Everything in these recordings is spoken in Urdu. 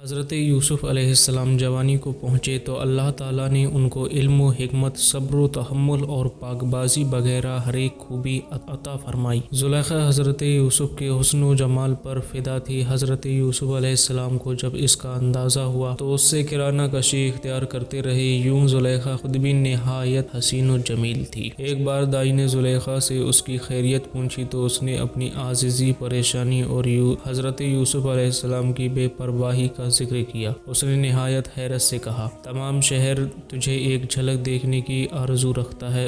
حضرت یوسف علیہ السلام جوانی کو پہنچے تو اللہ تعالیٰ نے ان کو علم و حکمت، صبر و تحمل اور پاک بازی وغیرہ ہر ایک خوبی عطا فرمائی۔ زلیخا حضرت یوسف کے حسن و جمال پر فدا تھی۔ حضرت یوسف علیہ السلام کو جب اس کا اندازہ ہوا تو اس سے کرانہ کشی اختیار کرتے رہے۔ یوں زلیخا خود بھی نہایت حسین و جمیل تھی۔ ایک بار دائی نے زلیخا سے اس کی خیریت پوچھی تو اس نے اپنی عاجزی، پریشانی اور حضرت یوسف علیہ السلام کی بے پرواہی کا ذکر کیا۔ اس نے نہایت حیرت سے کہا، تمام شہر تجھے ایک جھلک دیکھنے کی آرزو رکھتا ہے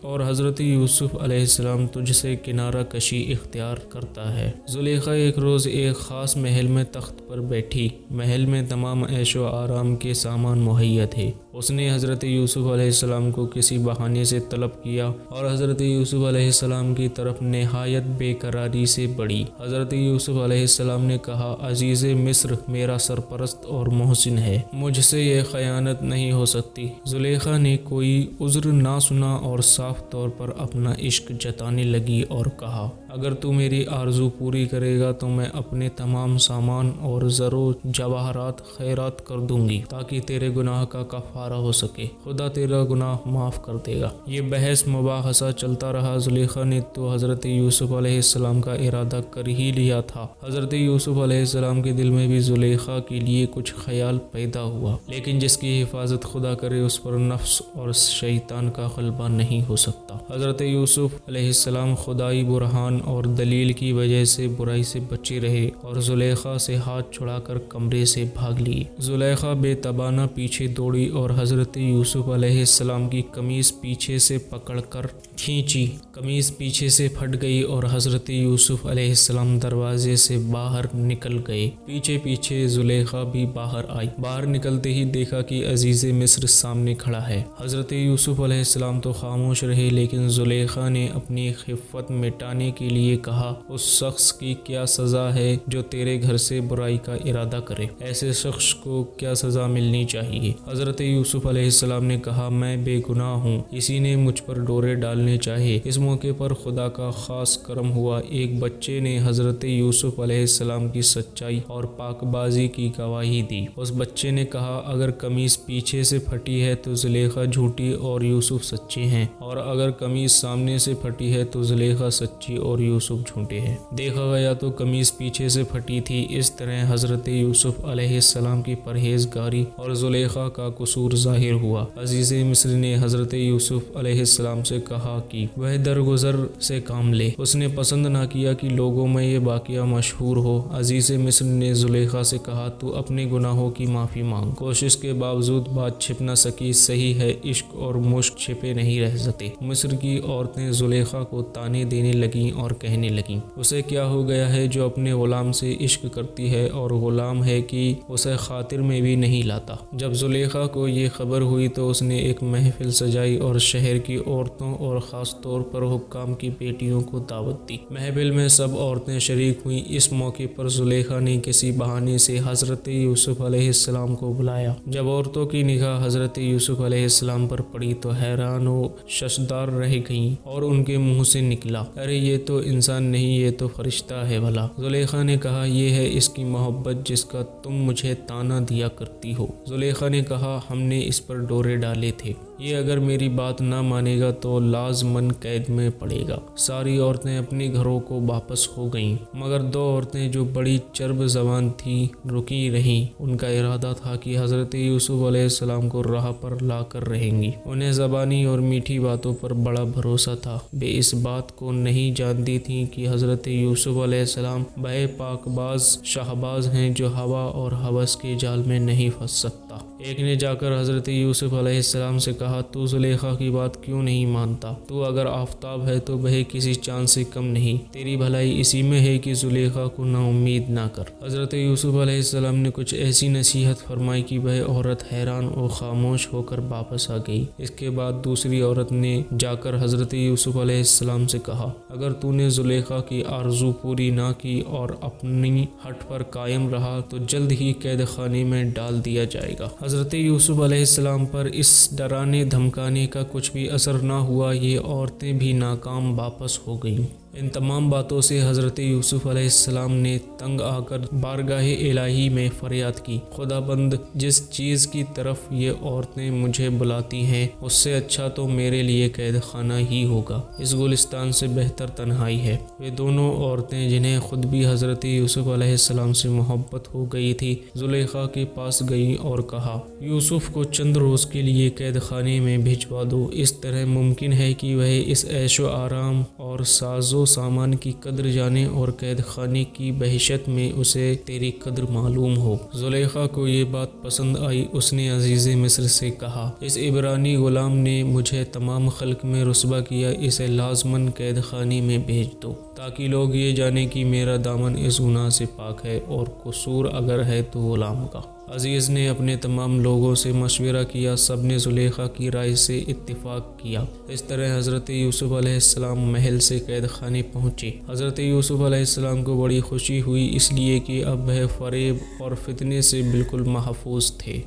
اور حضرت یوسف علیہ السلام تجھ سے کنارہ کشی اختیار کرتا ہے۔ زلیخا ایک روز ایک خاص محل میں تخت پر بیٹھی۔ محل میں تمام عیش و آرام کے سامان مہیا تھے۔ اس نے حضرت یوسف علیہ السلام کو کسی بہانے سے طلب کیا اور حضرت یوسف علیہ السلام کی طرف نہایت بے قراری سے بڑھی۔ حضرت یوسف علیہ السلام نے کہا، عزیز مصر میرا سرپرست اور محسن ہے، مجھ سے یہ خیانت نہیں ہو سکتی۔ زلیخا نے کوئی عذر نہ سنا اور صاف طور پر اپنا عشق جتانے لگی اور کہا، اگر تو میری آرزو پوری کرے گا تو میں اپنے تمام سامان اور زر و جواہرات خیرات کر دوں گی تاکہ تیرے گناہ کا کفارہ ہو سکے، خدا تیرا گناہ معاف کر دے گا۔ یہ بحث مباحثہ چلتا رہا۔ زلیخا نے تو حضرت یوسف علیہ السلام کا ارادہ کر ہی لیا تھا۔ حضرت یوسف علیہ السلام کے دل میں بھی زلیخا کے لیے کچھ خیال پیدا ہوا، لیکن جس کی حفاظت خدا کرے اس پر نفس اور شیطان کا غلبہ نہیں ہو سکتا۔ حضرت یوسف علیہ السلام خدائی برہان اور دلیل کی وجہ سے برائی سے بچے رہے اور زلیخا سے ہاتھ چھڑا کر کمرے سے بھاگ لیے۔ زلیخا بے تابانہ پیچھے دوڑی اور حضرت یوسف علیہ السلام کی قمیص پیچھے سے پکڑ کر کھینچی۔ قمیص پیچھے سے پھٹ گئی اور حضرت یوسف علیہ السلام دروازے سے باہر نکل گئے۔ پیچھے پیچھے زلیخا بھی باہر آئی۔ باہر نکلتے ہی دیکھا کہ عزیز مصر سامنے کھڑا ہے۔ حضرت یوسف علیہ السلام تو خاموش رہے، لیکن زلیخا نے اپنی خفت مٹانے کے لیے کہا، اس شخص کی کیا سزا ہے جو تیرے گھر سے برائی کا ارادہ کرے؟ ایسے شخص کو کیا سزا ملنی چاہیے؟ حضرت یوسف علیہ السلام نے کہا، میں بے گناہ ہوں، اسی نے مجھ پر ڈورے ڈالنے چاہے۔ اس موقع پر خدا کا خاص کرم ہوا۔ ایک بچے نے حضرت یوسف علیہ السلام کی سچائی اور پاک بازی کی گواہی دی۔ اس بچے نے کہا، اگر قمیص پیچھے سے پھٹی ہے تو زلیخا جھوٹی اور یوسف سچے ہیں، اور اگر قمیص سامنے سے پھٹی ہے تو زلیخا سچی اور یوسف جھوٹے ہیں۔ دیکھا گیا تو قمیص پیچھے سے پھٹی تھی۔ اس طرح حضرت یوسف علیہ السلام کی پرہیزگاری اور زلیخا کا قصور ظاہر ہوا۔ عزیز مصر نے حضرت یوسف علیہ السلام سے کہا کہ وہ درگزر سے کام لے۔ اس نے پسند نہ کیا کہ لوگوں میں یہ واقعہ مشہور ہو۔ عزیز مصر نے زلیخا سے کہا، تو اپنے گناہوں کی معافی مانگ۔ کوشش کے باوجود بات چھپ نہ سکی۔ صحیح ہے، عشق اور مشق چھپے نہیں رہ سکتے۔ مصر کی عورتیں زلیخا کو طعنے دینے لگیں اور کہنے لگیں، اسے کیا ہو گیا ہے جو اپنے غلام سے عشق کرتی ہے اور غلام ہے کہ اسے خاطر میں بھی نہیں لاتا۔ جب زلیخا کو یہ خبر ہوئی تو اس نے ایک محفل سجائی اور شہر کی عورتوں اور خاص طور پر حکام کی بیٹیوں کو دعوت دی۔ محفل میں سب عورتیں شریک ہوئیں۔ اس موقع پر زلیخا نے کسی بہانے سے حضرت یوسف علیہ السلام کو بلایا۔ جب عورتوں کی نگاہ حضرت یوسف علیہ السلام پر پڑی تو حیران و ششدار رہ گئیں اور ان کے منہ سے نکلا، ارے یہ تو انسان نہیں، یہ تو فرشتہ ہے بھلا۔ زلیخا نے کہا، یہ ہے اس کی محبت جس کا تم مجھے طعنہ دیا کرتی ہو۔ زلیخا نے کہا، ہم نے اس پر ڈورے ڈالے تھے، یہ اگر میری بات نہ مانے گا تو لازماً قید میں پڑے گا۔ ساری عورتیں اپنے گھروں کو واپس ہو گئیں، مگر دو عورتیں جو بڑی چرب زبان تھیں رکی رہیں۔ ان کا ارادہ تھا کہ حضرت یوسف علیہ السلام کو راہ پر لا کر رہیں گی۔ انہیں زبانی اور میٹھی باتوں پر بڑا بھروسہ تھا۔ وہ اس بات کو نہیں جانتی تھیں کہ حضرت یوسف علیہ السلام بے پاک باز شہباز ہیں جو ہوا اور ہوس کے جال میں نہیں پھنس سکتا۔ ایک نے جا کر حضرت یوسف علیہ السلام سے کہا، تو زلیخا کی بات کیوں نہیں مانتا؟ تو اگر آفتاب ہے تو وہ کسی چاند سے کم نہیں۔ تیری بھلائی اسی میں ہے کہ زلیخا کو نا امید نہ کر۔ حضرت یوسف علیہ السلام نے کچھ ایسی نصیحت فرمائی کہ وہ عورت حیران اور خاموش ہو کر واپس آ گئی۔ اس کے بعد دوسری عورت نے جا کر حضرت یوسف علیہ السلام سے کہا، اگر تو نے زلیخا کی آرزو پوری نہ کی اور اپنی ہٹ پر قائم رہا تو جلد ہی قید خانے میں ڈال دیا جائے گا۔ حضرت یوسف علیہ السلام پر اس ڈرانے دھمکانے کا کچھ بھی اثر نہ ہوا۔ یہ عورتیں بھی ناکام واپس ہو گئیں۔ ان تمام باتوں سے حضرت یوسف علیہ السلام نے تنگ آ کر بارگاہ الہی میں فریاد کی، خدا بند، جس چیز کی طرف یہ عورتیں مجھے بلاتی ہیں اس سے اچھا تو میرے لیے قید خانہ ہی ہوگا، اس گلستان سے بہتر تنہائی ہے۔ وہ دونوں عورتیں جنہیں خود بھی حضرت یوسف علیہ السلام سے محبت ہو گئی تھی، زلیخا کے پاس گئی اور کہا، یوسف کو چند روز کے لیے قید خانے میں بھجوا دو، اس طرح ممکن ہے کہ وہ اس عیش و آرام اور ساز و سامان کی قدر جانے اور قید خانے کی بحشت میں اسے تیری قدر معلوم ہو۔ زلیخا کو یہ بات پسند آئی، اس نے عزیز مصر سے کہا، اس عبرانی غلام نے مجھے تمام خلق میں رسوا کیا، اسے لازماً قید خانے میں بھیج دو تاکہ لوگ یہ جانیں کہ میرا دامن اس گناہ سے پاک ہے اور قصور اگر ہے تو غلام کا۔ عزیز نے اپنے تمام لوگوں سے مشورہ کیا، سب نے زلیخا کی رائے سے اتفاق کیا۔ اس طرح حضرت یوسف علیہ السلام محل سے قید خانے پہنچے۔ حضرت یوسف علیہ السلام کو بڑی خوشی ہوئی، اس لیے کہ اب وہ فریب اور فتنے سے بالکل محفوظ تھے۔